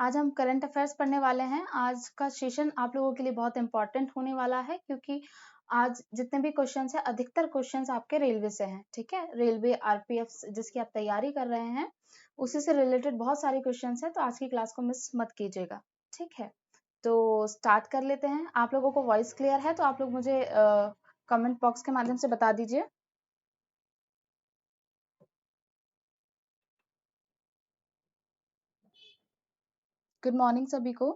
आज हम current affairs पढ़ने वाले हैं। आज का सेशन आप लोगों के लिए बहुत इंपॉर्टेंट होने वाला है क्योंकि आज जितने भी क्वेश्चंस हैं अधिकतर क्वेश्चंस आपके रेलवे से हैं। ठीक है, रेलवे आरपीएफ जिसकी आप तैयारी कर रहे हैं उसी से रिलेटेड बहुत सारे क्वेश्चंस हैं, तो आज की क्लास को मिस मत कीजिएगा। ठीक है, तो स्टार्ट कर लेते हैं। आप लोगों को वॉइस क्लियर है तो आप लोग मुझे कमेंट बॉक्स के माध्यम से बता दीजिए। गुड मॉर्निंग सभी को।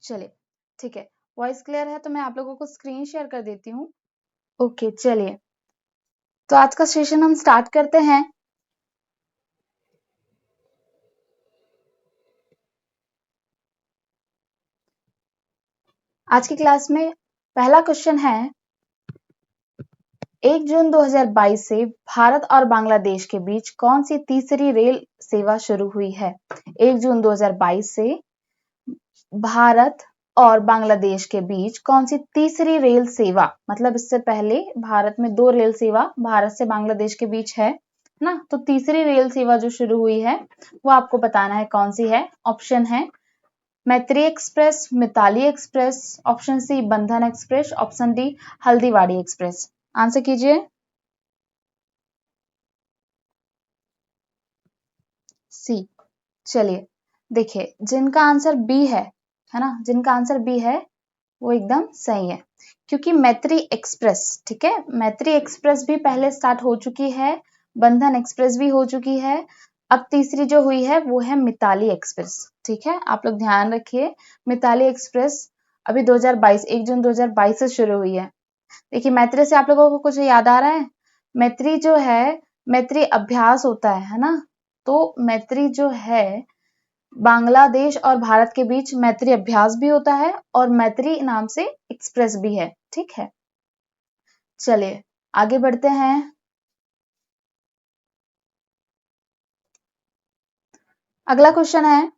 चलिए ठीक है, वॉइस क्लियर है तो मैं आप लोगों को स्क्रीन शेयर कर देती हूँ। ओके चलिए, तो आज का सेशन हम स्टार्ट करते हैं। आज की क्लास में पहला क्वेश्चन है, 1 जून 2022 से भारत और बांग्लादेश के बीच कौन सी तीसरी रेल सेवा शुरू हुई है? 1 जून 2022 से भारत और बांग्लादेश के बीच कौन सी तीसरी रेल सेवा, मतलब इससे पहले भारत में 2 रेल सेवा भारत से बांग्लादेश के बीच है ना, तो तीसरी रेल सेवा जो शुरू हुई है वो आपको बताना है कौन सी है। ऑप्शन है Maitri express, Mitali express, option C Bandhan express, option D Haldibari express. Answer कीजिए। सी। चलिए देखिए, जिनका आंसर बी है ना, जिनका आंसर बी है वो एकदम सही है, क्योंकि मैत्री एक्सप्रेस, ठीक है, मैत्री एक्सप्रेस भी पहले स्टार्ट हो चुकी है, बंधन एक्सप्रेस भी हो चुकी है, अब तीसरी जो हुई है वो है मिताली एक्सप्रेस। ठीक है, आप लोग ध्यान रखिए, मिताली एक्सप्रेस अभी 2022 1 जून 2022 से शुरू हुई है। देखिए मैत्री से आप लोगों को कुछ याद आ रहा है? मैत्री जो है, मैत्री अभ्यास होता है ना, तो मैत्री जो है बांग्लादेश और भारत के बीच मैत्री अभ्यास भी होता है और मैत्री नाम से एक्सप्रेस भी है। ठीक है, चलिए आगे बढ़ते हैं। अगला क्वेश्चन है,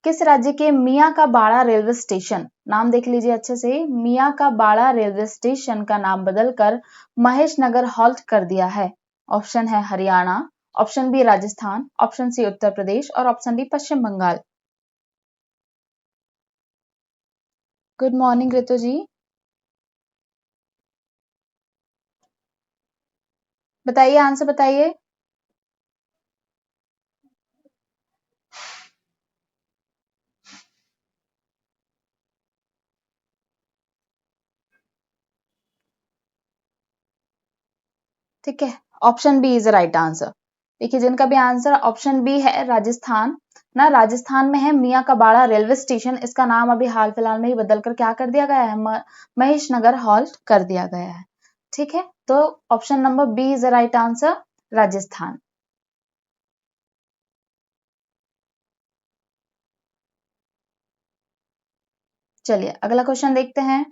किस राज्य के मियां का बाड़ा रेलवे स्टेशन, नाम देख लीजिए अच्छे से, मियां का बाड़ा रेलवे स्टेशन का नाम बदलकर महेश नगर हॉल्ट कर दिया है? ऑप्शन है Haryana, option B Rajasthan, option C Uttar Pradesh और option D Paschim Bengal. Good morning Ritu ji, बताइए आंसर बताइए। ठीक है, option B is right answer. देखिए जिनका भी आंसर ऑप्शन बी है राजस्थान ना, राजस्थान में है मियां का बाड़ा रेलवे स्टेशन, इसका नाम अभी हाल फिलहाल में ही बदलकर क्या कर दिया गया है, महेश नगर हॉल्ट कर दिया गया है। ठीक है, तो option number B is right answer, Rajasthan. चलिए अगला क्वेश्चन देखते हैं।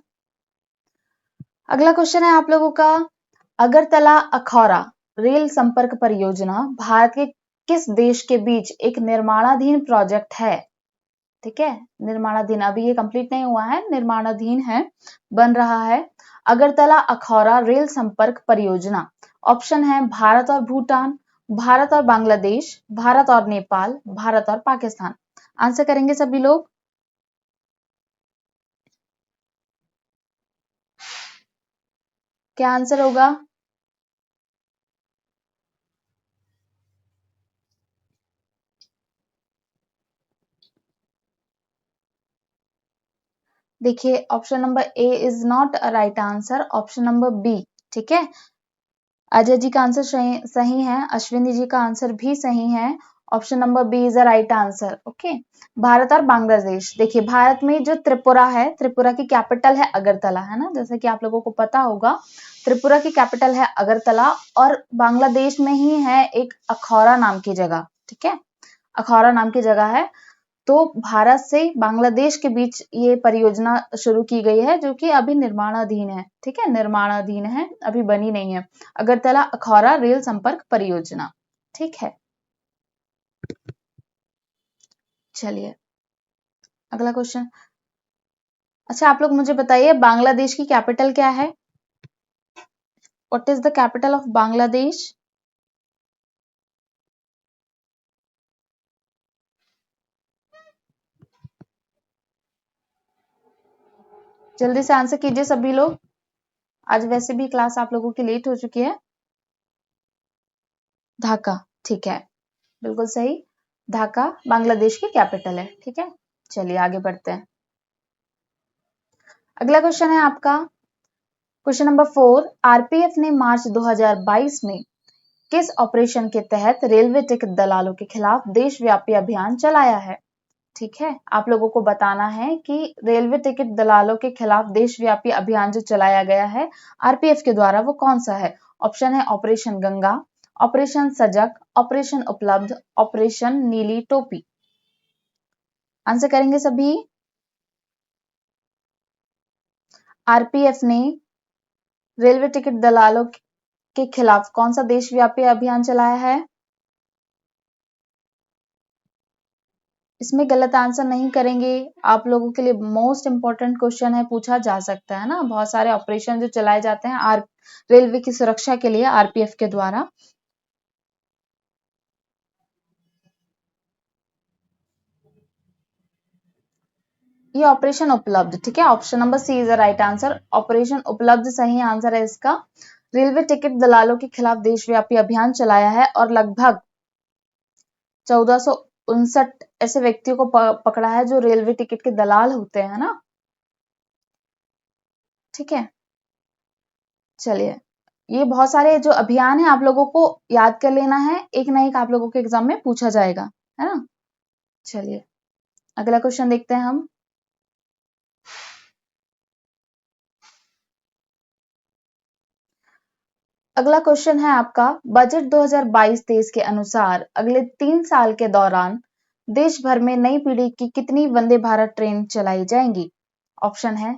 अगला क्वेश्चन है आप लोगों का, अगरतला अखौरा रेल संपर्क परियोजना भारत के किस देश के बीच एक निर्माणाधीन प्रोजेक्ट है? ठीक है, निर्माणाधीन, अभी ये कंप्लीट नहीं हुआ है, निर्माणाधीन है, बन रहा है। अगरतला अखौरा रेल संपर्क परियोजना, ऑप्शन है भारत और भूटान, भारत और बांग्लादेश, भारत और नेपाल, भारत और पाकिस्तान। आंसर करेंगे सभी लोग। क्या आंसर होगा? देखिए option number A is not a right answer, option number B. ठीक है, अजय जी का आंसर सही है, अश्विनी जी का आंसर भी सही है, option number B is the right answer. Okay, Bharat और बांग्लादेश, देखिए भारत में जो त्रिपुरा है, त्रिपुरा की कैपिटल है अगरतला, है ना, जैसे कि आप लोगों को पता होगा त्रिपुरा की कैपिटल है अगरतला, और बांग्लादेश में ही है एक अखौरा नाम की जगह। ठीक है, अखौरा नाम की जगह है, तो भारत से बांग्लादेश के बीच ये परियोजना शुरू की गई है जो कि अभी निर्माणाधीन है। ठीक है, निर्माणाधीन है, अभी बनी नहीं है, अगरतला अखौरा रेल संपर्क परियोजना। ठीक है, चलिए अगला क्वेश्चन। अच्छा आप लोग मुझे बताइए, बांग्लादेश की कैपिटल क्या है? What is the capital of Bangladesh? जल्दी से आंसर कीजिए सभी लोग। आज वैसे भी क्लास आप लोगों की लेट हो चुकी है। ढाका, ठीक है, बिल्कुल सही। ढाका बांग्लादेश की कैपिटल है, ठीक है। चलिए आगे बढ़ते हैं। अगला क्वेश्चन है आपका क्वेश्चन नंबर 4। आरपीएफ ने मार्च 2022 में किस ऑपरेशन के तहत रेलवे टिकट दलालों के खिलाफ देशव्यापी अभियान चलाया है? ठीक है, आप लोगों को बताना है कि रेलवे टिकट दलालों के खिलाफ देशव्यापी अभियान जो चलाया गया है आरपीएफ के द्वारा वो कौन सा है? ऑप्शन है ऑपरेशन गंगा, ऑपरेशन सजग, ऑपरेशन उपलब्ध, ऑपरेशन नीली टोपी। आंसर करेंगे सभी। आरपीएफ ने रेलवे टिकट दलालों के खिलाफ कौन सा देशव्यापी अभियान चलाया है? इसमें गलत आंसर नहीं करेंगे। आप लोगों के लिए मोस्ट इंपॉर्टेंट क्वेश्चन है, पूछा जा सकता है ना। बहुत सारे ऑपरेशन जो चलाए जाते हैं रेलवे की सुरक्षा के लिए आरपीएफ के द्वारा। ये ऑपरेशन उपलब्ध, ठीक है। Option number C is the right answer. Operation उपलब्ध सही आंसर है इसका। रेलवे टिकट दलालों के खिलाफ देशव्यापी अभियान चलाया है और लगभग 1459 ऐसे व्यक्तियों को पकड़ा है जो रेलवे टिकट के दलाल होते हैं ना, ठीक है। चलिए, ये बहुत सारे जो अभियान है आप लोगों को याद कर लेना है, एक ना एक आप लोगों के एग्जाम में पूछा जाएगा, है ना। चलिए अगला क्वेश्चन देखते हैं हम। अगला क्वेश्चन है आपका बजट 2022-23 के अनुसार अगले 3 साल के दौरान देश भर में नई पीढ़ी की कितनी वंदे भारत ट्रेन चलाई जाएंगी? ऑप्शन है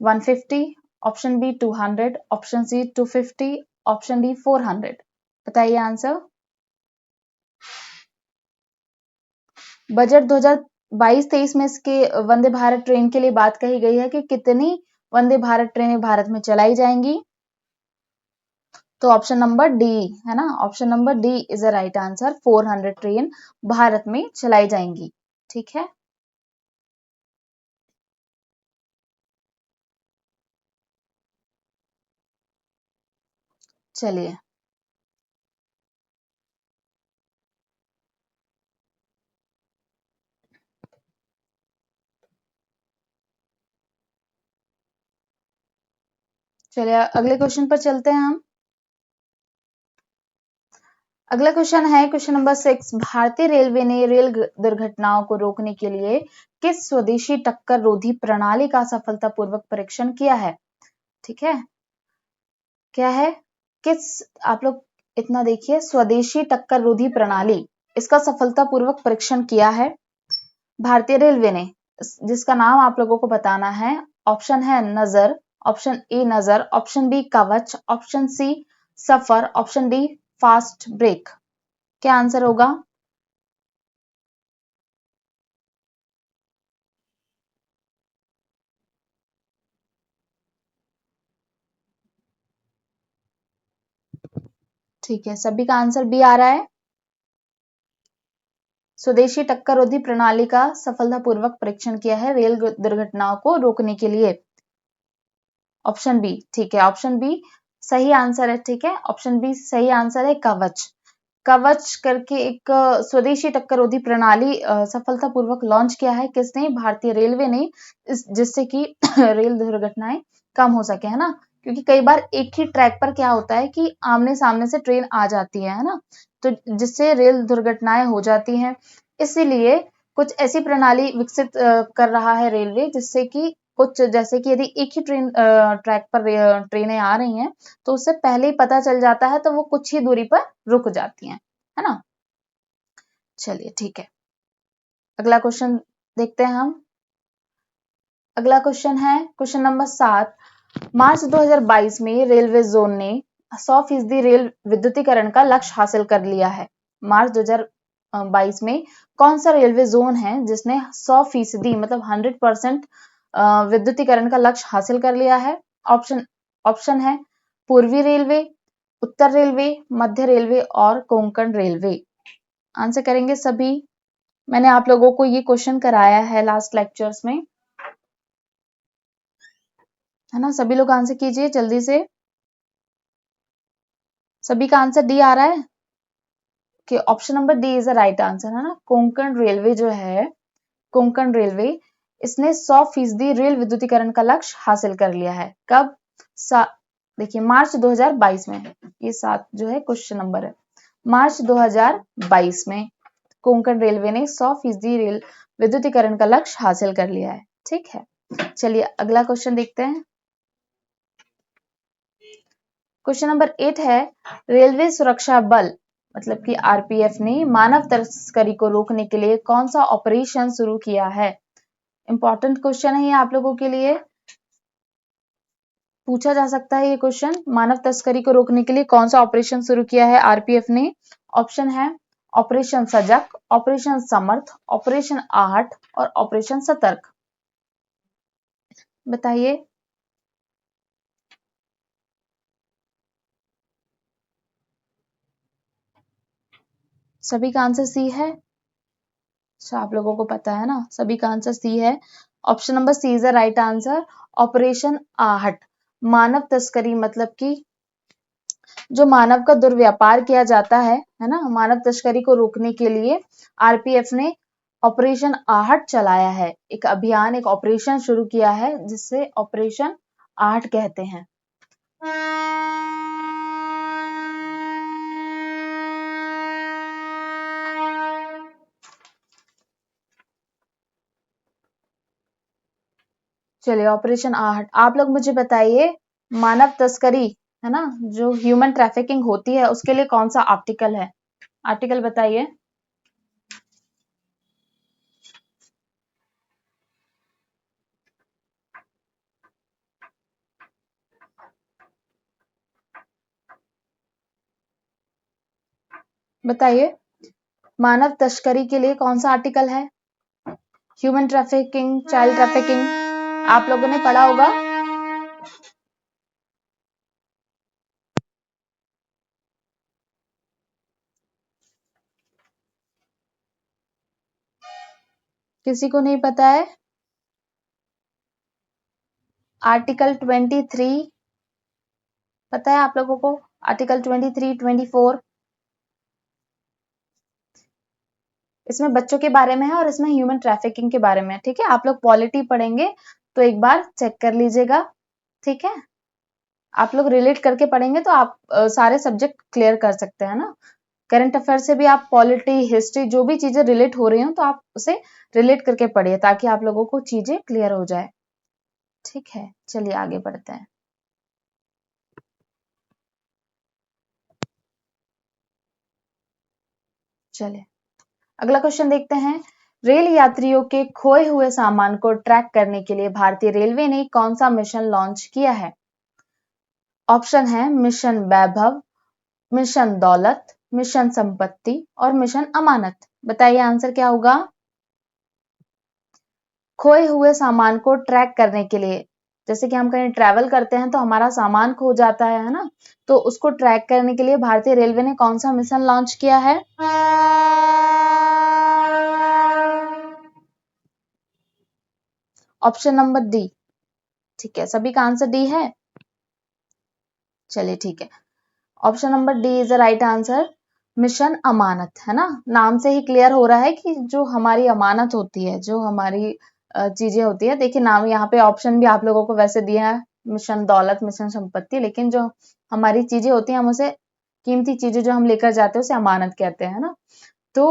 150, option B 200, option C 250, option D 400। बताइए आंसर। बजट 2022-23 में इसके वंदे भारत ट्रेन के लिए बात कही गई है कि कितनी वंदे भारत ट्रेनें भारत में चलाई जाएंगी। तो ऑप्शन नंबर डी है ना, option number D is a right answer. 400 train Bharat में चलाई जाएंगी, ठीक है। चलिए चलिए अगले क्वेश्चन पर चलते हैं हम। अगला क्वेश्चन है क्वेश्चन नंबर 6। भारतीय रेलवे ने रेल दुर्घटनाओं को रोकने के लिए किस स्वदेशी टक्कर रोधी प्रणाली का सफलतापूर्वक परीक्षण किया है? ठीक है, क्या है, किस, आप लोग इतना देखिए, स्वदेशी टक्कर रोधी प्रणाली, इसका सफलतापूर्वक परीक्षण किया है भारतीय रेलवे ने, जिसका नाम आप लोगों को बताना है। ऑप्शन है नजर, ऑप्शन ए नजर, ऑप्शन बी कवच, ऑप्शन सी सफर, ऑप्शन डी फास्ट ब्रेक। क्या आंसर होगा? ठीक है, सभी का आंसर बी आ रहा है। स्वदेशी टक्कर रोधी प्रणाली का सफलतापूर्वक परीक्षण किया है रेल दुर्घटनाओं को रोकने के लिए। ऑप्शन बी, ठीक है, ऑप्शन बी सही आंसर है, ठीक है। ऑप्शन बी सही आंसर है कवच। कवच करके एक स्वदेशी टक्कर रोधी प्रणाली सफलतापूर्वक लॉन्च किया है किसने? भारतीय रेलवे ने, जिससे कि रेल दुर्घटनाएं कम हो सके, है ना। क्योंकि कई बार एक ही ट्रैक पर क्या होता है कि आमने सामने से ट्रेन आ जाती है ना, तो जिससे रेल दुर्घटनाएं हो जाती हैं। इसीलिए कुछ ऐसी प्रणाली विकसित कर रहा है रेलवे, जिससे कि कुछ, जैसे कि यदि एक ही ट्रैक पर ट्रेनें आ रही हैं तो उससे पहले ही पता चल जाता है, तो वो कुछ ही दूरी पर रुक जाती हैं, है ना। चलिए ठीक है, अगला क्वेश्चन देखते हैं हम। अगला क्वेश्चन है क्वेश्चन नंबर 7। मार्च 2022 में रेलवे जोन ने 100% रेल विद्युतीकरण का लक्ष्य हासिल कर लिया है। मार्च 2022 में कौन सा रेलवे जोन है जिसने 100% मतलब 100% विद्युतीकरण का लक्ष्य हासिल कर लिया है? ऑप्शन ऑप्शन है पूर्वी रेलवे, उत्तर रेलवे, मध्य रेलवे और कोंकण रेलवे। आंसर करेंगे सभी। मैंने आप लोगों को ये क्वेश्चन कराया है लास्ट लेक्चर्स में, है ना। सभी लोग आंसर कीजिए जल्दी से। सभी का आंसर डी आ रहा है कि option number D is the right answer, है ना। कोंकण रेलवे जो है, कोंकण रेलवे, इसने 100% रेल विद्युतीकरण का लक्ष्य हासिल कर लिया है। कब? देखिए मार्च 2022 में। ये 7 जो है क्वेश्चन नंबर है, मार्च 2022 में कोंकण रेलवे ने 100% रेल विद्युतीकरण का लक्ष्य हासिल कर लिया है। ठीक है, चलिए अगला क्वेश्चन देखते हैं। क्वेश्चन नंबर 8 है, रेलवे सुरक्षा बल मतलब कि आरपीएफ ने मानव तस्करी को रोकने के लिए कौन सा ऑपरेशन शुरू किया है? इंपॉर्टेंट क्वेश्चन है ये आप लोगों के लिए, पूछा जा सकता है ये क्वेश्चन। मानव तस्करी को रोकने के लिए कौन सा ऑपरेशन शुरू किया है आरपीएफ ने? ऑप्शन है ऑपरेशन सजग, ऑपरेशन समर्थ, ऑपरेशन आहट और ऑपरेशन सतर्क। बताइए। सभी का आंसर सी है। अच्छा, आप लोगों को पता है ना, सभी का आंसर सी है। Option number C is the right answer, operation Aahat. मानव तस्करी मतलब कि जो मानव का दुर्व्यापार किया जाता है ना, मानव तस्करी को रोकने के लिए आरपीएफ ने ऑपरेशन आहट चलाया है। एक अभियान, एक ऑपरेशन शुरू किया है जिसे ऑपरेशन आहट कहते हैं। चलिए ऑपरेशन आहट। आप लोग मुझे बताइए, मानव तस्करी है ना, जो ह्यूमन ट्रैफिकिंग होती है उसके लिए कौन सा आर्टिकल है? आर्टिकल बताइए। बताइए, मानव तस्करी के लिए कौन सा आर्टिकल है? ह्यूमन ट्रैफिकिंग, चाइल्ड ट्रैफिकिंग आप लोगों ने पढ़ा होगा। किसी को नहीं पता है? आर्टिकल 23 पता है आप लोगों को? आर्टिकल 23, 24 इसमें बच्चों के बारे में है और इसमें ह्यूमन ट्रैफिकिंग के बारे में है। ठीक है, आप लोग पॉलिटी पढ़ेंगे तो एक बार चेक कर लीजिएगा। ठीक है, आप लोग रिलेट करके पढ़ेंगे तो आप सारे सब्जेक्ट क्लियर कर सकते हैं ना। करंट अफेयर से भी आप पॉलिटी, हिस्ट्री, जो भी चीजें रिलेट हो रही हो तो आप उसे रिलेट करके पढ़िए ताकि आप लोगों को चीजें क्लियर हो जाए। ठीक है, चलिए आगे बढ़ते हैं। चलिए अगला क्वेश्चन देखते हैं। रेल यात्रियों के खोए हुए सामान को ट्रैक करने के लिए भारतीय रेलवे ने कौन सा मिशन लॉन्च किया है? ऑप्शन है मिशन वैभव, मिशन दौलत, मिशन संपत्ति और मिशन अमानत। बताइए आंसर क्या होगा? खोए हुए सामान को ट्रैक करने के लिए, जैसे कि हम कहीं ट्रैवल करते हैं तो हमारा सामान खो जाता है ना, तो उसको ट्रैक करने के लिए भारतीय रेलवे ने कौन सा मिशन लॉन्च किया है? Option number D. ठीक है, सभी का आंसर डी है। चलिए ठीक है, option number D is the right answer, mission Amanat, है ना। नाम से ही क्लियर हो रहा है कि जो हमारी अमानत होती है, जो हमारी चीजें होती है। देखिए नाम यहाँ पे ऑप्शन भी आप लोगों को वैसे दिया है, मिशन दौलत, मिशन संपत्ति, लेकिन जो हमारी चीजें होती हैं, हम उसे, कीमती चीजें जो हम लेकर जाते हैं उसे अमानत कहते हैं ना। तो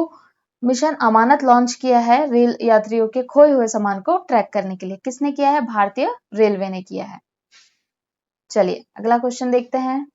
मिशन अमानत लॉन्च किया है रेल यात्रियों के खोए हुए सामान को ट्रैक करने के लिए। किसने किया है? भारतीय रेलवे ने किया है। चलिए अगला क्वेश्चन देखते हैं।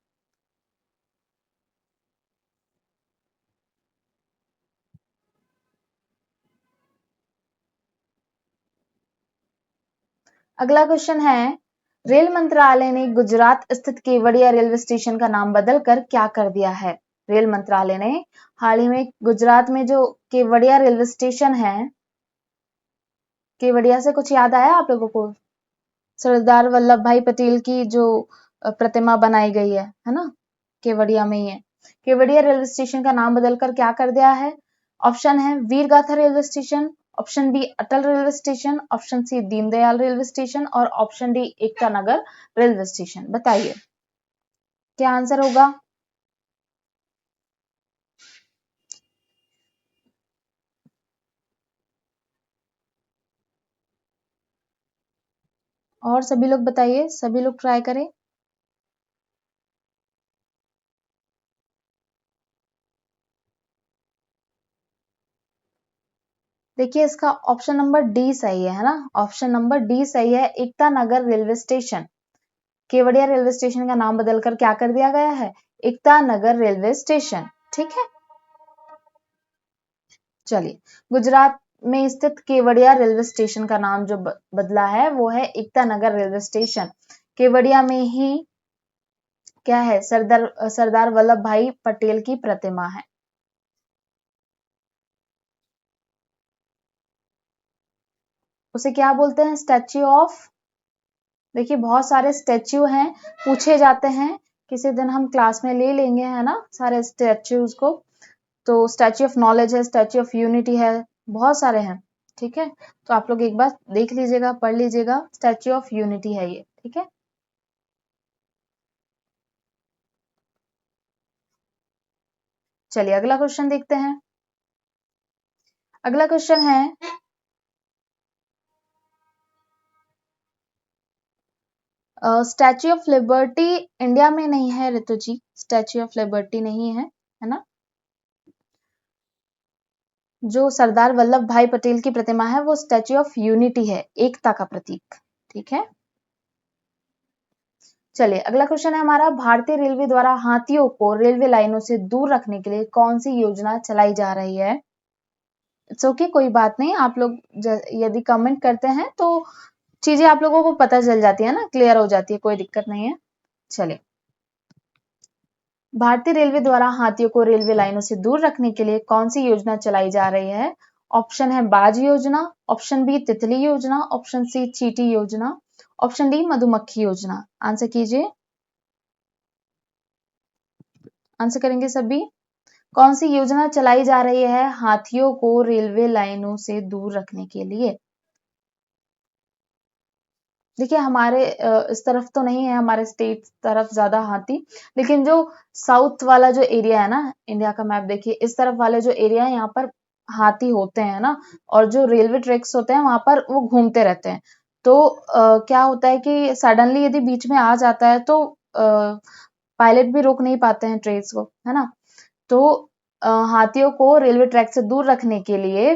अगला क्वेश्चन है, रेल मंत्रालय ने गुजरात स्थित केवड़िया रेलवे स्टेशन का नाम बदलकर क्या कर दिया है? रेल मंत्रालय ने हाल ही में गुजरात में जो केवड़िया रेलवे स्टेशन है, केवड़िया से कुछ याद आया आप लोगों को? सरदार वल्लभ भाई पटेल की जो प्रतिमा बनाई गई है ना, केवड़िया में ही है। केवड़िया रेलवे स्टेशन का नाम बदलकर क्या कर दिया है? ऑप्शन है Veergatha railway station, option B Atal railway station, option C Deendayal railway station और option D Ekta Nagar railway station. बताइए क्या आंसर होगा? और सभी लोग बताइए, सभी लोग ट्राई करें। देखिए इसका ऑप्शन नंबर डी सही है ना, ऑप्शन नंबर डी सही है, Ekta Nagar railway station. Kevadia railway station का नाम बदलकर क्या कर दिया गया है? Ekta Nagar railway station. ठीक है, चलिए गुजरात में स्थित केवड़िया रेलवे स्टेशन का नाम जो बदला है वो है एकता नगर रेलवे स्टेशन। केवड़िया में ही क्या है? सरदार वल्लभ भाई पटेल की प्रतिमा है। उसे क्या बोलते हैं? Statue of. देखिए बहुत सारे स्टैच्यू हैं, पूछे जाते हैं, किसी दिन हम क्लास में ले लेंगे है ना सारे स्टैच्यूज को। तो स्टैच्यू ऑफ नॉलेज है, स्टैच्यू ऑफ यूनिटी है, बहुत सारे हैं। ठीक है, तो आप लोग एक बार देख लीजिएगा, पढ़ लीजिएगा, स्टैच्यू ऑफ यूनिटी है ये। ठीक है, चलिए अगला क्वेश्चन देखते हैं। अगला क्वेश्चन है, स्टैच्यू ऑफ लिबर्टी इंडिया में नहीं है ऋतु जी, स्टैच्यू ऑफ लिबर्टी नहीं है ना। जो सरदार वल्लभ भाई पटेल की प्रतिमा है वो स्टैच्यू ऑफ यूनिटी है, एकता का प्रतीक। ठीक है, चलिए अगला क्वेश्चन है हमारा, भारतीय रेलवे द्वारा हाथियों को रेलवे लाइनों से दूर रखने के लिए कौन सी योजना चलाई जा रही है? इट्स ओके, कोई बात नहीं, आप लोग यदि कमेंट करते हैं तो चीजें आप लोगों को पता चल जाती है ना, क्लियर हो जाती है, कोई दिक्कत नहीं है। चलिए, भारतीय रेलवे द्वारा हाथियों को रेलवे लाइनों से दूर रखने के लिए कौन सी योजना चलाई जा रही है? ऑप्शन है बाज योजना, ऑप्शन बी तितली योजना, ऑप्शन सी चींटी योजना, ऑप्शन डी मधुमक्खी योजना। आंसर कीजिए, आंसर करेंगे सभी। कौन सी योजना चलाई जा रही है हाथियों को रेलवे लाइनों से दूर रखने के लिए? देखिए हमारे इस तरफ तो नहीं है, हमारे स्टेट तरफ ज्यादा हाथी, लेकिन जो साउथ वाला जो एरिया है ना, इंडिया का मैप देखिए, इस तरफ वाले जो एरिया है यहाँ पर हाथी होते हैं ना, और जो रेलवे ट्रैक्स होते हैं वहां पर वो घूमते रहते हैं। तो क्या होता है कि सडनली यदि बीच में आ जाता है तो पायलट भी रोक नहीं पाते हैं ट्रेन्स को, है ना। तो हाथियों को रेलवे ट्रैक से दूर रखने के लिए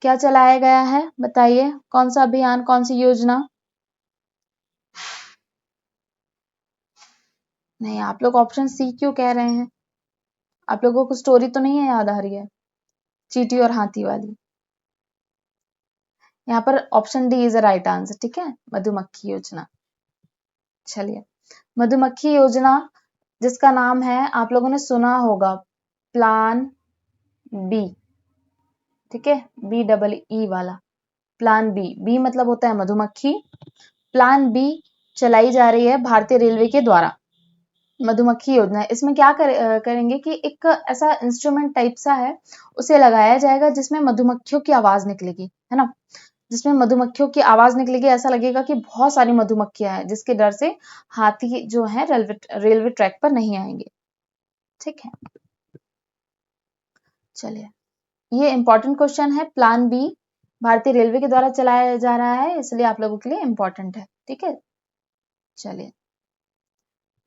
क्या चलाया गया है? बताइए कौन सा अभियान, कौन सी योजना? नहीं, आप लोग ऑप्शन सी क्यों कह रहे हैं? आप लोगों को स्टोरी तो नहीं है याद आ रही है, चींटी और हाथी वाली? यहाँ पर option D is a right answer. ठीक है, मधुमक्खी योजना। चलिए, मधुमक्खी योजना जिसका नाम है, आप लोगों ने सुना होगा, प्लान बी। ठीक है, बी डबल ई वाला प्लान बी। बी मतलब होता है मधुमक्खी। प्लान बी चलाई जा रही है भारतीय रेलवे के द्वारा, मधुमक्खी योजना। इसमें क्या करेंगे कि एक ऐसा इंस्ट्रूमेंट टाइप सा है, उसे लगाया जाएगा जिसमें मधुमक्खियों की आवाज निकलेगी, है ना। जिसमें मधुमक्खियों की आवाज निकलेगी, ऐसा लगेगा कि बहुत सारी मधुमक्खियां हैं, जिसके डर से हाथी जो है रेलवे ट्रैक पर नहीं आएंगे। ठीक है, चलिए, ये इंपॉर्टेंट क्वेश्चन है। प्लान बी भारतीय रेलवे के द्वारा चलाया जा रहा है, इसलिए आप लोगों के लिए इंपॉर्टेंट है। ठीक है, चलिए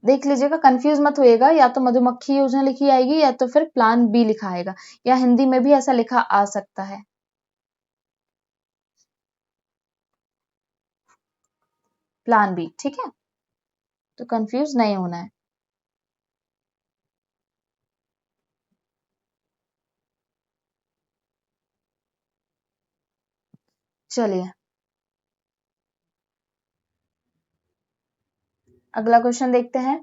देख लीजिएगा, कंफ्यूज मत होइएगा, या तो मधुमक्खी योजना लिखी आएगी या तो फिर प्लान बी लिखा आएगा, या हिंदी में भी ऐसा लिखा आ सकता है, प्लान बी। ठीक है, तो कंफ्यूज नहीं होना है। चलिए अगला क्वेश्चन देखते हैं।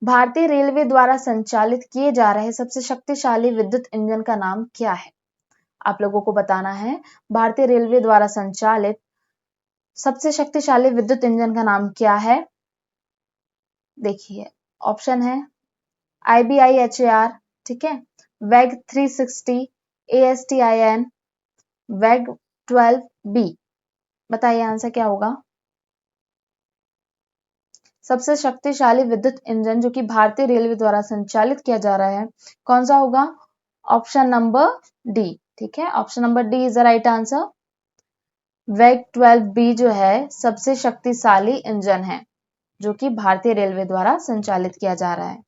भारतीय रेलवे द्वारा संचालित किए जा रहे सबसे शक्तिशाली विद्युत इंजन का नाम क्या है? आप लोगों को बताना है, भारतीय रेलवे द्वारा संचालित सबसे शक्तिशाली विद्युत इंजन का नाम क्या है? देखिए ऑप्शन है IBIHAR, ठीक है, वेग 360, ASTIN, वेग 12B। बताइए आंसर क्या होगा। सबसे शक्तिशाली विद्युत इंजन जो कि भारतीय रेलवे द्वारा संचालित किया जा रहा है, कौन सा होगा। ऑप्शन नंबर डी, ठीक है, option number D is the right answer. वेग 12B जो है सबसे शक्तिशाली इंजन है जो कि भारतीय रेलवे द्वारा संचालित किया जा रहा है।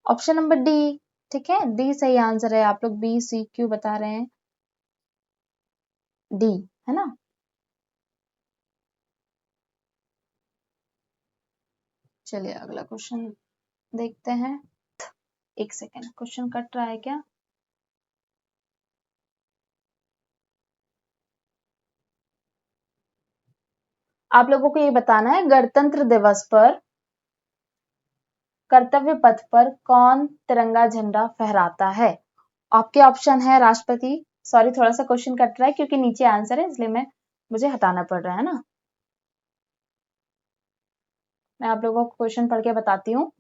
ऑप्शन नंबर डी, ठीक है, डी सही आंसर है। आप लोग बी सी क्यों बता रहे हैं, डी है ना। चलिए अगला क्वेश्चन देखते हैं। एक सेकेंड, क्वेश्चन कट रहा है क्या। आप लोगों को ये बताना है गणतंत्र दिवस पर कर्तव्य पथ पर कौन तिरंगा झंडा फहराता है। आपके ऑप्शन है राष्ट्रपति, सॉरी थोड़ा सा क्वेश्चन कट रहा है क्योंकि नीचे आंसर है इसलिए मुझे हटाना पड़ रहा है ना। मैं आप लोगों को क्वेश्चन पढ़ के बताती हूँ।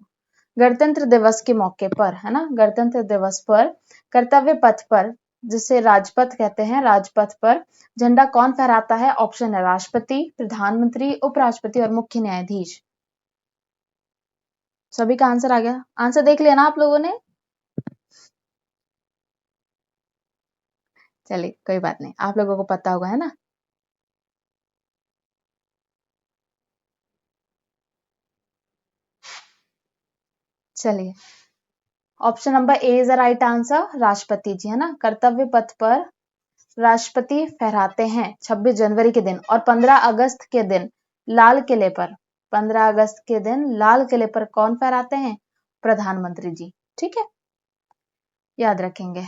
गणतंत्र दिवस के मौके पर, है ना, गणतंत्र दिवस पर कर्तव्य पथ पर, जिसे राजपथ कहते हैं, राजपथ पर झंडा कौन फहराता है। ऑप्शन है राष्ट्रपति, प्रधानमंत्री, उपराष्ट्रपति और मुख्य न्यायाधीश। सभी का आंसर आ गया। आंसर देख लिया ना आप लोगों ने। चलिए कोई बात नहीं, आप लोगों को पता होगा, है ना। चलिए option number A is the right answer, राष्ट्रपति जी, है ना। कर्तव्य पथ पर राष्ट्रपति फहराते हैं 26 जनवरी के दिन, और 15 अगस्त के दिन लाल किले पर, 15 अगस्त के दिन लाल किले पर कौन फहराते हैं, प्रधानमंत्री जी, ठीक है, याद रखेंगे।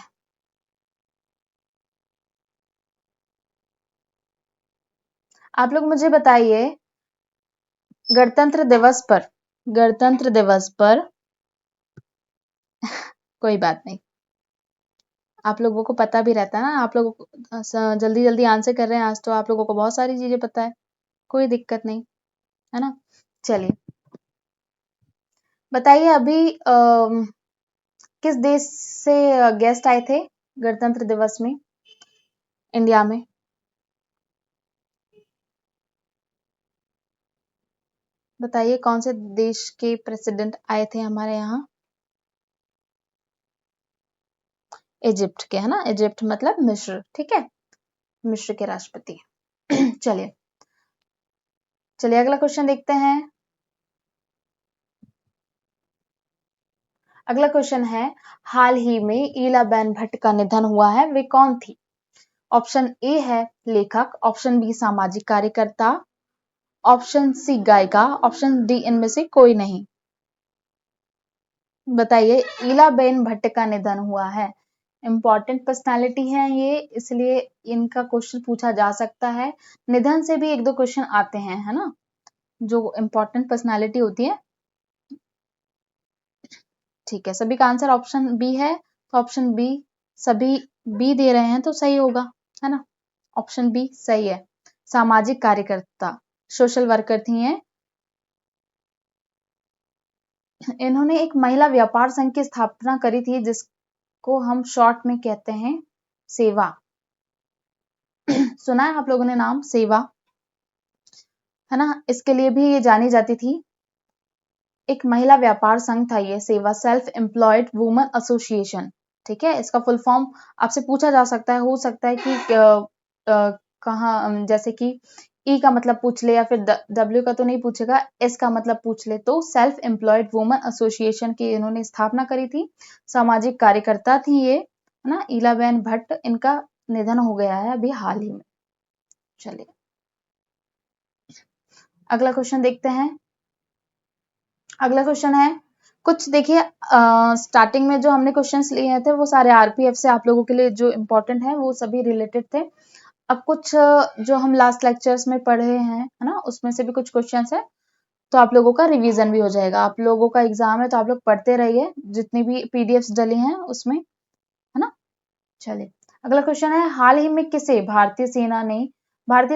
आप लोग मुझे बताइए गणतंत्र दिवस पर, गणतंत्र दिवस पर कोई बात नहीं, आप लोगों को पता भी रहता है ना, आप लोगों को जल्दी जल्दी आंसर कर रहे हैं आज, तो आप लोगों को बहुत सारी चीजें पता है, कोई दिक्कत नहीं, है ना। चलिए बताइए अभी किस देश से गेस्ट आए थे गणतंत्र दिवस में इंडिया में। बताइए कौन से देश के प्रेसिडेंट आए थे हमारे यहाँ। इजिप्ट के, है ना, इजिप्ट मतलब मिस्र, ठीक है, मिस्र के राष्ट्रपति। चलिए चलिए अगला क्वेश्चन देखते हैं। अगला क्वेश्चन है, हाल ही में ईलाबेन भट्ट का निधन हुआ है, वे कौन थी। ऑप्शन ए है लेखक, ऑप्शन बी सामाजिक कार्यकर्ता, ऑप्शन सी गायिका, ऑप्शन डी इनमें से कोई नहीं। बताइए ईलाबेन भट्ट का निधन हुआ है, इंपॉर्टेंट पर्सनालिटी है ये, इसलिए इनका क्वेश्चन पूछा जा सकता है। निधन से भी एक दो क्वेश्चन आते हैं, है ना, जो इंपॉर्टेंट पर्सनालिटी होती है। ठीक है, सभी का आंसर ऑप्शन बी है, तो ऑप्शन बी, सभी बी दे रहे हैं तो सही होगा, है ना, ऑप्शन बी सही है। सामाजिक कार्यकर्ता, सोशल वर्कर थी हैं। इन्होंने एक महिला व्यापार संघ की स्थापना करी थी जिसको हम शॉर्ट में कहते हैं सेवा। सुना है आप लोगों ने नाम सेवा, है ना, इसके लिए भी ये जानी जाती थी। एक महिला व्यापार संघ था ये सेवा, सेल्फ एम्प्लॉयड वुमन एसोसिएशन, ठीक है। इसका फुल फॉर्म आपसे पूछा जा सकता है, हो सकता है कि कहाँ, जैसे कि ई का मतलब पूछ ले या फिर डब्ल्यू का तो नहीं पूछेगा, एस का मतलब पूछ ले, तो सेल्फ एम्प्लॉयड वुमन एसोसिएशन की इन्होंने स्थापना करी थी। सामाजिक कार्यकर्ता थी ये, है ना, ईलाबेन भट्ट। इनका निधन हो गया है अभी हाल ही में। चलिए अगला क्वेश्चन देखते हैं। अगला क्वेश्चन है, कुछ देखिए स्टार्टिंग में जो हमने क्वेश्चंस लिए थे वो सारे आरपीएफ से आप लोगों के लिए जो इम्पोर्टेंट है वो सभी रिलेटेड थे। अब कुछ जो हम लास्ट लेक्चर्स में पढ़े हैं, है ना, उसमें से भी कुछ क्वेश्चंस है, तो आप लोगों का रिवीजन भी हो जाएगा। आप लोगों का एग्जाम है तो आप लोग पढ़ते रहिए, जितनी भी पीडीएफ्स डली हैं उसमें, है ना। चलिए अगला क्वेश्चन है, हाल ही में किसे भारतीय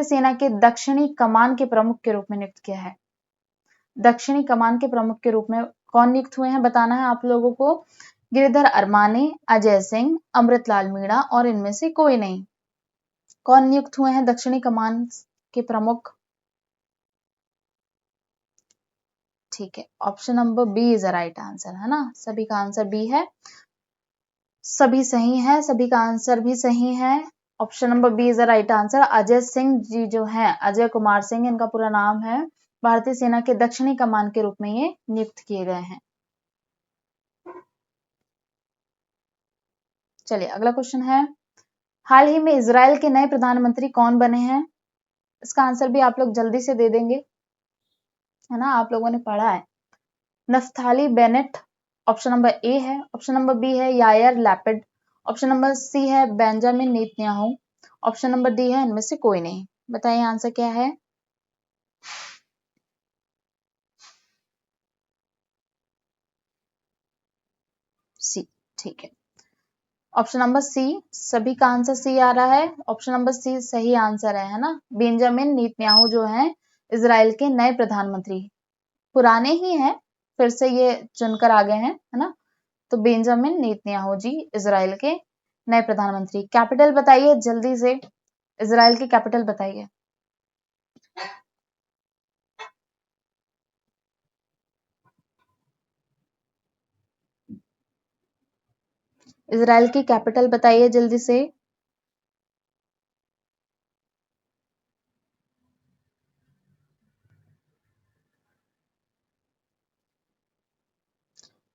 सेना के दक्षिणी कमान के प्रमुख के रूप में नियुक्त किया है। दक्षिणी कमान के प्रमुख के रूप में कौन नियुक्त हुए हैं बताना है आप लोगों को। गिरिधर अरमाने, अजय सिंह, अमृतलाल मीणा और इनमें से कोई नहीं। कौन नियुक्त हुए हैं दक्षिणी कमान के प्रमुख? ठीक है, option number B is the right answer, है ना। सभी का आंसर बी है, सभी सही है, सभी का आंसर भी सही है। Option number B is the right answer. Ajay Singh ji जो हैं, अजय कुमार सिंह इनका पूरा नाम है, भारतीय सेना के दक्षिणी कमान के रूप में ये नियुक्त किए गए हैं। चलिए अगला क्वेश्चन है, हाल ही में इजराइल के नए प्रधानमंत्री कौन बने हैं? इसका आंसर भी आप लोग जल्दी से दे देंगे, है ना, आप लोगों ने पढ़ा है। Naftali Bennett option number A है, ऑप्शन नंबर बी है Yair Lapid, option number C है Benjamin Netanyahu, option number D है इनमें से कोई नहीं। बताइए आंसर क्या है। सी, ठीक है, ऑप्शन नंबर सी, सभी का आंसर सी आ रहा है। ऑप्शन नंबर सी सही आंसर है ना। बेंजामिन नेतन्याहू जो है इजराइल के नए प्रधानमंत्री, पुराने ही हैं, फिर से ये चुनकर आ गए हैं, है ना। तो बेंजामिन नेतन्याहू जी इजराइल के नए प्रधानमंत्री। कैपिटल बताइए जल्दी से, इजराइल की कैपिटल बताइए। इजराइल की कैपिटल बताइए जल्दी से।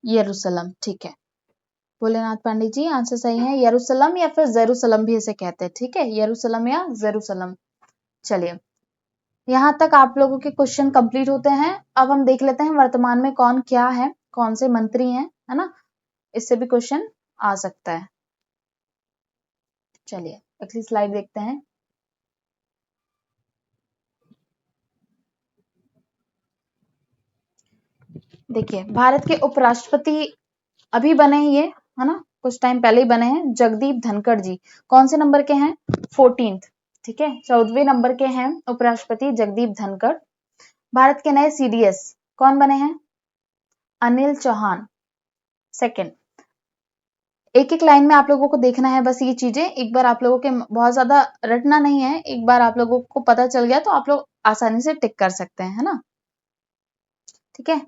यरूशलेम, ठीक है, भोलेनाथ पंडित जी आंसर सही है। यरूशलेम या फिर जेरूशलेम भी इसे कहते हैं, ठीक है, यरूशलेम या जेरूशलेम। चलिए यहाँ तक आप लोगों के क्वेश्चन कंप्लीट होते हैं। अब हम देख लेते हैं वर्तमान में कौन क्या है, कौन से मंत्री हैं, है ना, इससे भी क्वेश्चन आ सकता है। चलिए अगली स्लाइड देखते हैं। देखिए भारत के उपराष्ट्रपति अभी बने हैं ये, है ना, कुछ टाइम पहले ही बने हैं, जगदीप धनखड़ जी। कौन से नंबर के हैं? 14th, ठीक है, 14वें नंबर के हैं उपराष्ट्रपति जगदीप धनखड़। भारत के नए सीडीएस कौन बने हैं? अनिल चौहान, सेकंड। एक एक लाइन में आप लोगों को देखना है बस ये चीजें, एक बार आप लोगों के बहुत ज्यादा रटना नहीं है, एक बार आप लोगों को पता चल गया तो आप लोग आसानी से टिक कर सकते हैं, है ना, ठीक है।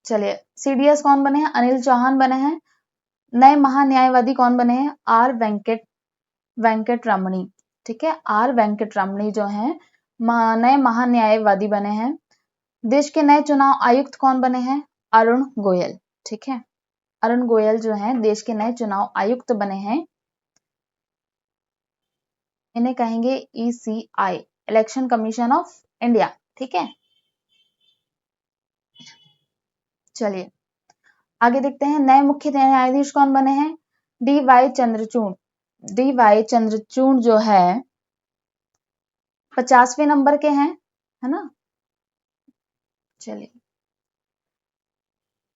चलिए सीडीएस कौन बने हैं? अनिल चौहान बने हैं। नए महान्यायवादी कौन बने हैं? आर वेंकट रमणी, ठीक है, आर वेंकट रमणी जो है नए महान्यायवादी बने हैं। देश के नए चुनाव आयुक्त कौन बने हैं? अरुण गोयल, ठीक है, अरुण गोयल जो है देश के नए चुनाव आयुक्त बने हैं। इन्हें कहेंगे ECI, election commission of India, ठीक है। चलिए आगे देखते हैं, नए मुख्य न्यायाधीश कौन बने हैं? DY चंद्रचूड़, DY चंद्रचूड़ जो है 50वें नंबर के हैं, है ना। चलिए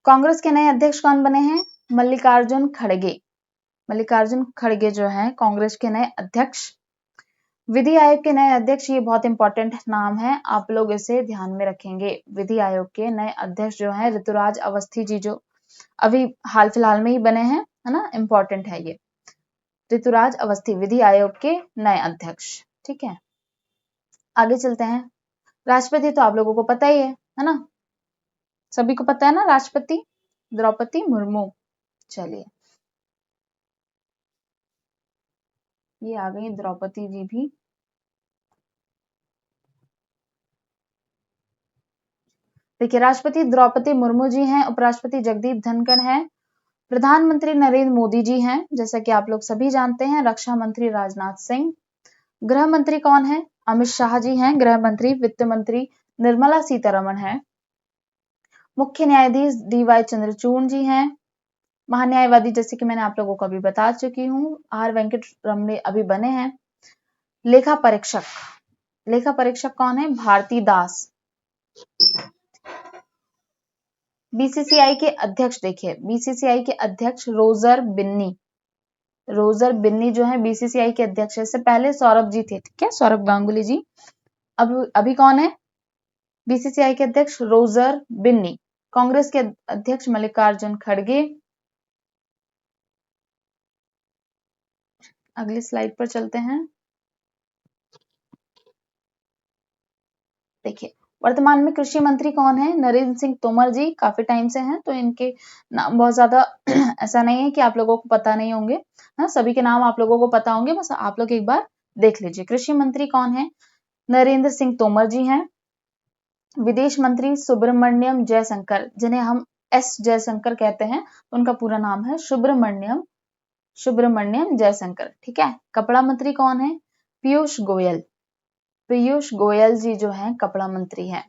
कांग्रेस के नए अध्यक्ष कौन बने हैं? मल्लिकार्जुन खड़गे, मल्लिकार्जुन खड़गे जो है कांग्रेस के नए अध्यक्ष। विधि आयोग के नए अध्यक्ष, ये बहुत इंपॉर्टेंट नाम है, आप लोग इसे ध्यान में रखेंगे। विधि आयोग के नए अध्यक्ष जो है ऋतुराज अवस्थी जी, जो अभी हाल फिलहाल में ही बने हैं, है ना, इंपॉर्टेंट है ये। ऋतुराज अवस्थी विधि आयोग के नए अध्यक्ष, ठीक है। आगे चलते हैं, राष्ट्रपति तो आप लोगों को पता ही है ना, सभी को पता है ना, राष्ट्रपति द्रौपदी मुर्मू। चलिए ये आ गई द्रौपदी जी भी। देखिए राष्ट्रपति द्रौपदी मुर्मू जी हैं, उपराष्ट्रपति जगदीप धनखड़ हैं, प्रधानमंत्री नरेंद्र मोदी जी हैं, जैसा कि आप लोग सभी जानते हैं, रक्षा मंत्री राजनाथ सिंह, गृह मंत्री कौन है? अमित शाह जी हैं गृह मंत्री, वित्त मंत्री निर्मला सीतारमण है, मुख्य न्यायाधीश DY चंद्रचूड़ जी हैं, महान्यायवादी जैसे कि मैंने आप लोगों को अभी बता चुकी हूँ आर वेंकट रमणी अभी बने हैं, लेखा परीक्षक, लेखा परीक्षक कौन है? भारती दास। बीसीसीआई के अध्यक्ष, देखिए बीसीसीआई के अध्यक्ष रोजर बिन्नी, रोजर बिन्नी जो है बीसीसीआई के अध्यक्ष है। इससे पहले सौरभ जी थे, ठीक है, सौरभ गांगुली जी। अब अभी कौन है? बीसीसीआई के अध्यक्ष रोजर बिन्नी, कांग्रेस के अध्यक्ष मल्लिकार्जुन खड़गे। अगली स्लाइड पर चलते हैं। देखिए वर्तमान में कृषि मंत्री कौन है? नरेंद्र सिंह तोमर जी काफी टाइम से हैं, तो इनके नाम बहुत ज्यादा ऐसा नहीं है कि आप लोगों को पता नहीं होंगे, हाँ सभी के नाम आप लोगों को पता होंगे, बस आप लोग एक बार देख लीजिए। कृषि मंत्री कौन है? नरेंद्र सिंह तोमर जी हैं। विदेश मंत्री सुब्रमण्यम जयशंकर, जिन्हें हम एस जयशंकर कहते हैं, उनका पूरा नाम है सुब्रमण्यम जयशंकर, ठीक है। कपड़ा मंत्री कौन है? पीयूष गोयल। पीयूष गोयल जी जो हैं कपड़ा मंत्री हैं।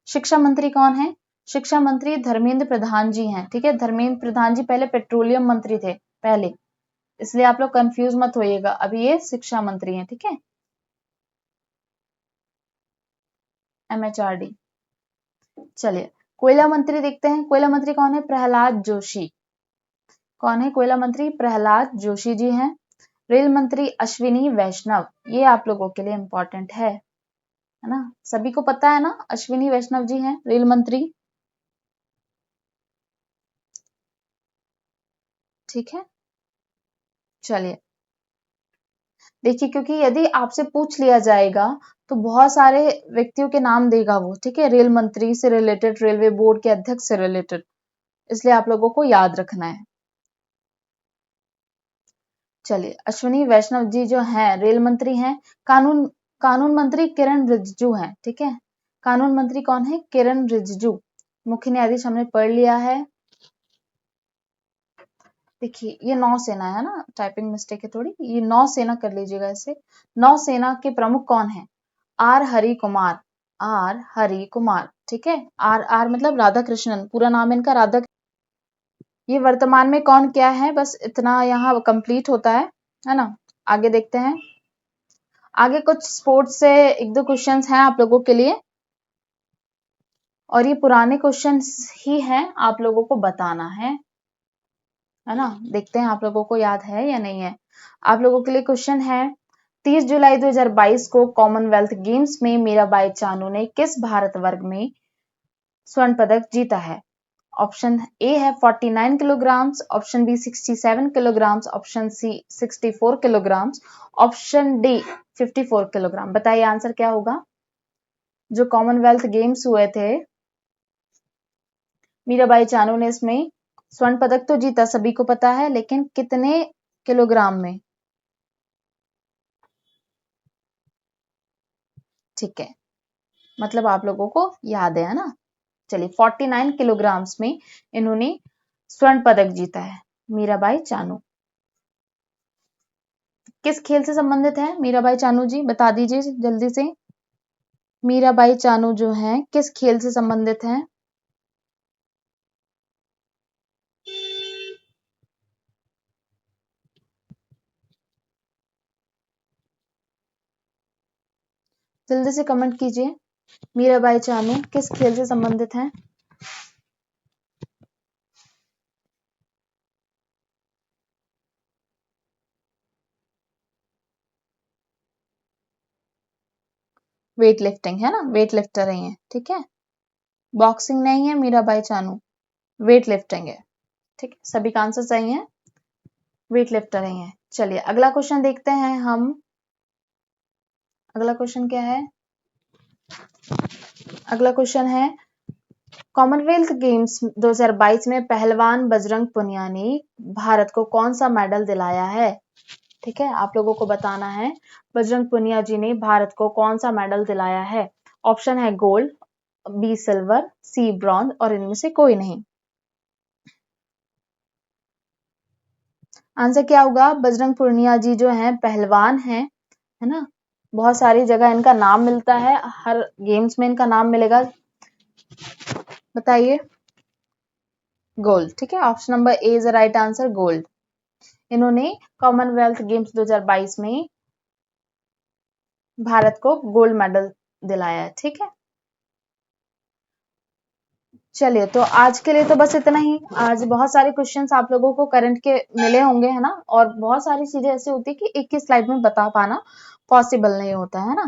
शिक्षा मंत्री कौन है? शिक्षा मंत्री धर्मेंद्र प्रधान जी हैं, ठीक है। धर्मेंद्र प्रधान जी पहले पेट्रोलियम मंत्री थे पहले, इसलिए आप लोग कंफ्यूज मत होइएगा, अभी ये शिक्षा मंत्री हैं, ठीक है। MHRD। चलिए कोयला मंत्री देखते हैं। कोयला मंत्री कौन है? प्रहलाद जोशी। कौन है कोयला मंत्री? प्रहलाद जोशी जी हैं। रेल मंत्री अश्विनी वैष्णव, ये आप लोगों के लिए इंपॉर्टेंट है ना, सभी को पता है ना, अश्विनी वैष्णव जी हैं रेल मंत्री, ठीक है। चलिए देखिए, क्योंकि यदि आपसे पूछ लिया जाएगा तो बहुत सारे व्यक्तियों के नाम देगा वो, ठीक है, रेल मंत्री से रिलेटेड, रेलवे बोर्ड के अध्यक्ष से रिलेटेड, इसलिए आप लोगों को याद रखना है। चलिए अश्विनी वैष्णव जी जो हैं रेल मंत्री हैं। कानून मंत्री किरण रिजिजू हैं, ठीक है। कानून मंत्री कौन है? किरण रिजिजू। मुख्य न्यायाधीश हमने पढ़ लिया है। देखिए ये नौसेना है ना, टाइपिंग मिस्टेक है थोड़ी, ये नौसेना कर लीजिएगा इसे। नौसेना के प्रमुख कौन है? आर हरि कुमार। आर हरि कुमार, ठीक है। आर मतलब राधा कृष्णन, पूरा नाम इनका राधा। ये वर्तमान में कौन क्या है, बस इतना यहाँ कंप्लीट होता है ना। आगे देखते हैं। आगे कुछ स्पोर्ट्स से एक दो क्वेश्चंस हैं आप लोगों के लिए, और ये पुराने क्वेश्चंस ही हैं, आप लोगों को बताना है ना। देखते हैं आप लोगों को याद है या नहीं है। आप लोगों के लिए क्वेश्चन है, 30 जुलाई 2022 को कॉमनवेल्थ गेम्स में मीराबाई चानू ने किस भारत वर्ग में स्वर्ण पदक जीता है? ऑप्शन ए है 49 kilogram, option B 67 kilogram, option C 64 kilogram, option D 54 kilogram. बताइए आंसर क्या होगा? जो कॉमनवेल्थ गेम्स हुए थे, मीराबाई चानू ने इसमें स्वर्ण पदक तो जीता, सभी को पता है, लेकिन कितने किलोग्राम में? ठीक है, मतलब आप लोगों को याद है ना। चलिए 49 किलोग्राम्स में इन्होंने स्वर्ण पदक जीता है मीराबाई चानू। किस खेल से संबंधित है मीराबाई चानू जी, बता दीजिए जल्दी से। मीराबाई चानू जो हैं किस खेल से संबंधित हैं? जल्दी से कमेंट कीजिए, मीराबाई चानू किस खेल से संबंधित हैं? वेट लिफ्टिंग है ना, वेट लिफ्टर ही है, ठीक है। बॉक्सिंग नहीं है मीराबाई चानू, वेट लिफ्टिंग है, ठीक है। सभी का आंसर सही है, वेट लिफ्टर ही है। चलिए अगला क्वेश्चन देखते हैं हम। अगला क्वेश्चन क्या है? अगला क्वेश्चन है, कॉमनवेल्थ गेम्स 2022 में पहलवान बजरंग पुनिया ने भारत को कौन सा मेडल दिलाया है? ठीक है, आप लोगों को बताना है, बजरंग पुनिया जी ने भारत को कौन सा मेडल दिलाया है? ऑप्शन है गोल्ड, बी सिल्वर, सी ब्रॉन्ज, और इनमें से कोई नहीं। आंसर क्या होगा? बजरंग पुनिया जी जो हैं पहलवान हैं, है ना, बहुत सारी जगह इनका नाम मिलता है, हर गेम्स में इनका नाम मिलेगा। बताइए। गोल्ड, ठीक है, option number A is the right answer, gold. इन्होंने कॉमनवेल्थ गेम्स 2022 में भारत को गोल्ड मेडल दिलाया है, ठीक है। चलिए तो आज के लिए तो बस इतना ही। आज बहुत सारे क्वेश्चंस आप लोगों को करंट के मिले होंगे, है ना, और बहुत सारी चीजें ऐसी होती है कि एक ही स्लाइड में बता पाना पॉसिबल नहीं होता है ना।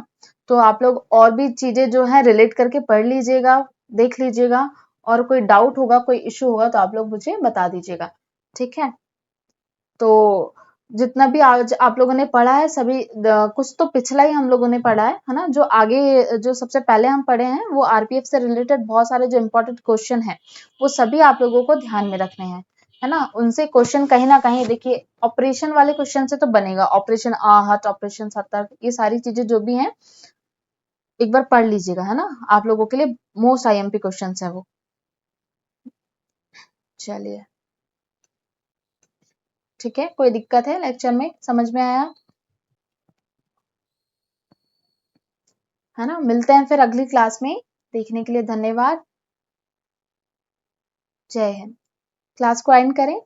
तो आप लोग और भी चीजें जो है रिलेट करके पढ़ लीजिएगा, देख लीजिएगा, और कोई डाउट होगा, कोई इश्यू होगा तो आप लोग मुझे बता दीजिएगा, ठीक है। तो जितना भी आज आप लोगों ने पढ़ा है सभी कुछ तो पिछला ही हम लोगों ने पढ़ा है ना। जो आगे जो सबसे पहले हम पढ़े हैं वो आरपीएफ से रिलेटेड बहुत सारे जो इंपॉर्टेंट क्वेश्चन है वो सभी आप लोगों को ध्यान में रखने हैं, है ना। उनसे क्वेश्चन कहीं ना कहीं देखिए ऑपरेशन वाले क्वेश्चन से तो बनेगा, ऑपरेशन आहत, ऑपरेशन सतर्क, ये सारी चीजें जो भी हैं एक बार पढ़ लीजिएगा, है ना। आप लोगों के लिए मोस्ट आईएमपी क्वेश्चन है वो। चलिए ठीक है, कोई दिक्कत है लेक्चर में, समझ में आया, है ना। मिलते हैं फिर अगली क्लास में, देखने के लिए धन्यवाद। जय हिंद। क्लास को एंड करें।